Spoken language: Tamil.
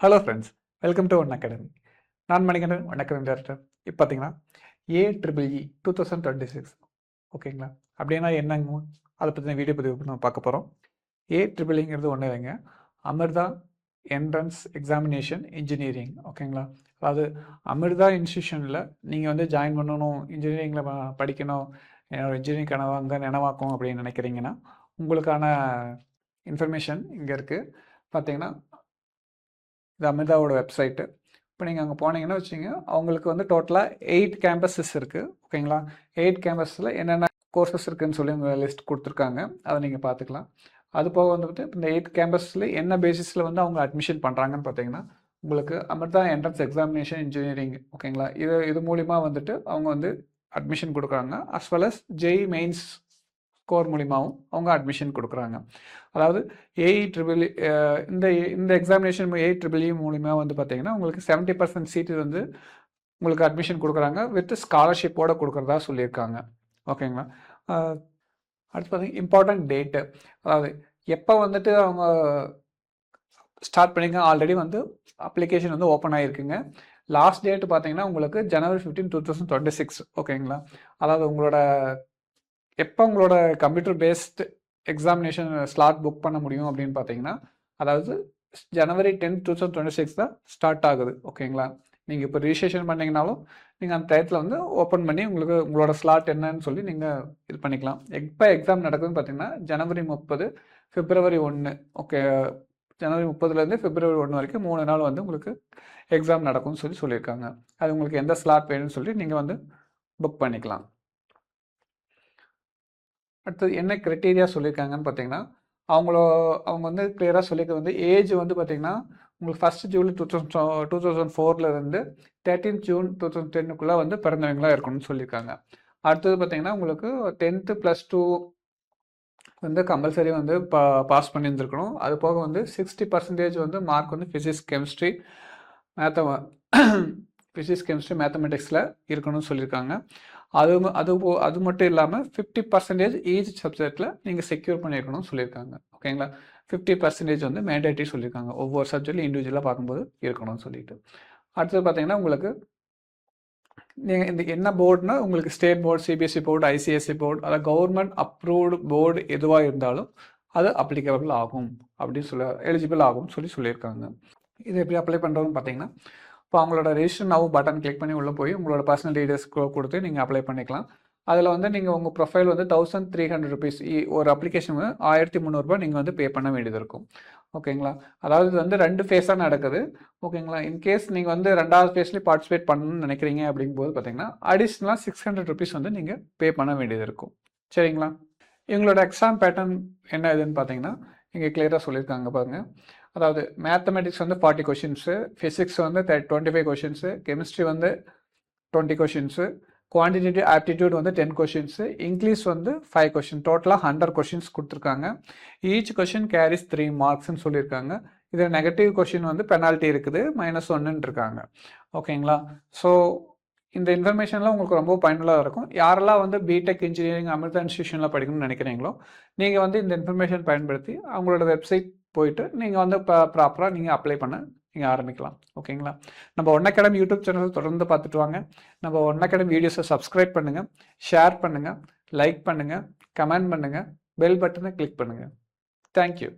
Hello friends, welcome to one academy. நான் மணிகண்டன், ஒன் அகாடமி டேரக்டர். இப்போ பார்த்தீங்கன்னா AEEE 2026 ஓகேங்களா? அப்படின்னா என்னங்க, அதை பற்றின வீடியோ பதிவு நம்ம பார்க்க போகிறோம். AEEங்கிறது ஒன்றும் இல்லைங்க, அமிர்தா என்ட்ரன்ஸ் எக்ஸாமினேஷன் இன்ஜினியரிங். ஓகேங்களா? அதாவது அமிர்தா இன்ஸ்டியூஷனில் நீங்கள் வந்து ஜாயின் பண்ணணும், இன்ஜினியரிங்கில் படிக்கணும், என்னோட இன்ஜினியரிங் கனவு அங்கே நினைவாக்கும் அப்படின்னு நினைக்கிறீங்கன்னா உங்களுக்கான இன்ஃபர்மேஷன் இங்கே இருக்குது. பார்த்தீங்கன்னா இது அமிர்தாவோட வெப்சைட்டு. இப்போ நீங்கள் அங்கே போனீங்கன்னா வச்சுங்க, அவங்களுக்கு வந்து டோட்டலாக 8 கேம்பஸஸ் இருக்குது. ஓகேங்களா? 8 கேம்பஸில் என்னென்ன கோர்சஸ் இருக்குதுன்னு சொல்லி உங்கள் லிஸ்ட் கொடுத்துருக்காங்க. அதை நீங்கள் பார்த்துக்கலாம். அது போக வந்துட்டு இந்த 8 கேம்பஸில் என்ன பேசிஸில் வந்து அவங்க அட்மிஷன் பண்ணுறாங்கன்னு பார்த்தீங்கன்னா, உங்களுக்கு அமிர்தா என்ட்ரன்ஸ் எக்ஸாமினேஷன் இன்ஜினியரிங். ஓகேங்களா? இது மூலிமா வந்துட்டு அவங்க வந்து அட்மிஷன் கொடுக்குறாங்க. As well as JEE mains score மூலிமாவும் அவங்க அட்மிஷன் கொடுக்குறாங்க. அதாவது AEEE இந்த எக்ஸாமினேஷன் AEEE மூலிமா வந்து பார்த்தீங்கன்னா உங்களுக்கு 70% சீட்டு வந்து உங்களுக்கு அட்மிஷன் கொடுக்குறாங்க, வித் ஸ்காலர்ஷிப்போடு கொடுக்குறதா சொல்லியிருக்காங்க. ஓகேங்களா? அடுத்து பார்த்தீங்கன்னா இம்பார்ட்டன்ட் டேட்டு, அதாவது எப்போ வந்துட்டு அவங்க ஸ்டார்ட் பண்ணியிருக்காங்க. ஆல்ரெடி வந்து அப்ளிகேஷன் வந்து ஓப்பன் ஆகிருக்குங்க. லாஸ்ட் டேட்டு பார்த்தீங்கன்னா உங்களுக்கு January 15, 2026. ஓகேங்களா? அதாவது எப்போ உங்களோட computer based examination slot book பண்ண முடியும் அப்படின்னு பார்த்தீங்கன்னா, அதாவது January 10, 2026 தான் ஸ்டார்ட் ஆகுது. ஓகேங்களா? நீங்கள் இப்போ ரிஜிஸ்ட்ரேஷன் பண்ணிங்கனாலும் நீங்கள் அந்த டயத்தில் வந்து ஓப்பன் பண்ணி உங்களோட ஸ்லாட் என்னன்னு சொல்லி நீங்கள் இது பண்ணிக்கலாம். எப்போ எக்ஸாம் நடக்குதுன்னு பார்த்தீங்கன்னா January 30, February 1. Okay, January 30லேருந்து February 1 வரைக்கும் 3 நாள் வந்து உங்களுக்கு எக்ஸாம் நடக்கும்னு சொல்லியிருக்காங்க. அது உங்களுக்கு எந்த ஸ்லாட் வேணும்னு சொல்லி நீங்கள் வந்து புக் பண்ணிக்கலாம். அடுத்தது என்ன க்ரைட்டீரியா சொல்லியிருக்காங்கன்னு பார்த்தீங்கன்னா, அவங்க வந்து கிளியராக சொல்லியிருக்க வந்து ஏஜ் வந்து பார்த்தீங்கன்னா உங்களுக்கு 1 July 2004 13 June 2010 வந்து பிறந்தவங்களாக இருக்கணும்னு சொல்லியிருக்காங்க. அடுத்தது பார்த்தீங்கன்னா உங்களுக்கு 10th +2 வந்து கம்பல்சரி வந்து பாஸ் பண்ணியிருந்துருக்கணும். அது போக வந்து 60% வந்து மார்க் வந்து ஃபிசிக்ஸ் கெமிஸ்ட்ரி மேத்தமெட்டிக்ஸில் இருக்கணும்னு சொல்லியிருக்காங்க. அது மட்டும் இல்லாமல் 50% ஈச் சப்ஜெக்டில் நீங்கள் செக்யூர் பண்ணியிருக்கணும்னு சொல்லியிருக்காங்க. ஓகேங்களா? 50% வந்து மேண்டேட்டரி சொல்லியிருக்காங்க. ஒவ்வொரு சப்ஜெக்ட்லையும் இண்டிவிஜுவலாக பார்க்கும்போது இருக்கணும்னு சொல்லிட்டு. அடுத்தது பார்த்தீங்கன்னா உங்களுக்கு நீங்கள் இந்த என்ன போர்டுனா உங்களுக்கு state board, CBSE board, ICSE board, அதாவது கவர்மெண்ட் அப்ரூவ்டு போர்டு எதுவாக இருந்தாலும் அது அப்ளிகபிள் ஆகும் அப்படின்னு எலிஜிபிள் ஆகும்னு சொல்லியிருக்காங்க. இது எப்படி அப்ளை பண்ணுறதுன்னு பார்த்தீங்கன்னா, இப்போ அவங்களோட ரெஜிஸ்டர் நவ் பட்டன் கிளிக் பண்ணி உள்ளே போய் உங்களோட பர்சனல் டீடைல்ஸ் கொடுத்து நீங்கள் அப்ளை பண்ணிக்கலாம். அதில் வந்து நீங்கள் உங்கள் ப்ரொஃபைல் வந்து 1300 rupees ஒரு அப்ளிகேஷன் வந்து 1300 ரூபாய் நீங்கள் வந்து பே பண்ண வேண்டியது இருக்கும். ஓகேங்களா? அதாவது இது வந்து 2 ஃபேஸாக நடக்குது. ஓகேங்களா? இன்கேஸ் நீங்கள் வந்து 2வது ஃபேஸ்லேயும் பார்ட்டிசிபேட் பண்ணணும்னு நினைக்கிறீங்க அப்படிங்கும்போது பார்த்தீங்கன்னா அடிஷ்னலாக 600 rupees வந்து நீங்கள் பே பண்ண வேண்டியது இருக்கும். சரிங்களா? இவங்களோட எக்ஸாம் பேட்டர்ன் என்ன இதுன்னு பார்த்தீங்கன்னா இங்கே கிளியராக சொல்லியிருக்காங்க பாருங்கள். அதாவது மேத்தமெட்டிக்ஸ் வந்து 40 கொஷின்ஸு, ஃபிசிக்ஸ் வந்து 25 கொஷின்ஸு, கெமிஸ்ட்ரி வந்து 20 கொஷின்ஸு, குவான்டிடேட்டிவ் ஆப்டிடியூட் வந்து 10 கொஷின்ஸு, இங்கிலீஷ் வந்து 5 கொஷின், டோட்டலாக 100 கொஷின்ஸ் கொடுத்துருக்காங்க. ஈச் கொஷின் கேரிஸ் 3 மார்க்ஸ்ன்னு சொல்லியிருக்காங்க. இதில் நெகட்டிவ் கொஷின் வந்து பெனால்ட்டி இருக்குது, -1 இருக்காங்க. ஓகேங்களா? ஸோ இந்த இன்ஃபர்மேஷன்லாம் உங்களுக்கு ரொம்ப பயனுள்ளதாக இருக்கும். யாரெல்லாம் வந்து பிடெக் இன்ஜினியரிங் அமிர்தா இன்ஸ்டியூஷனில் படிக்கணும்னு நினைக்கிறீங்களோ நீங்கள் வந்து இந்த இன்ஃபர்மேஷன் பயன்படுத்தி அவங்களோட வெப்சைட் போயிட்டு நீங்கள் வந்து ப்ராப்பராக நீங்கள் அப்ளை பண்ண நீங்கள் ஆரம்பிக்கலாம். ஓகேங்களா? நம்ம ஒன் அகாடமி யூடியூப் சேனல் தொடர்ந்து பார்த்துட்டு வாங்க. நம்ம ஒன் அகாடமி வீடியோஸை சப்ஸ்கிரைப் பண்ணுங்கள், ஷேர் பண்ணுங்கள், லைக் பண்ணுங்கள், கமெண்ட் பண்ணுங்கள், பெல் பட்டனை கிளிக் பண்ணுங்கள். தேங்க்யூ.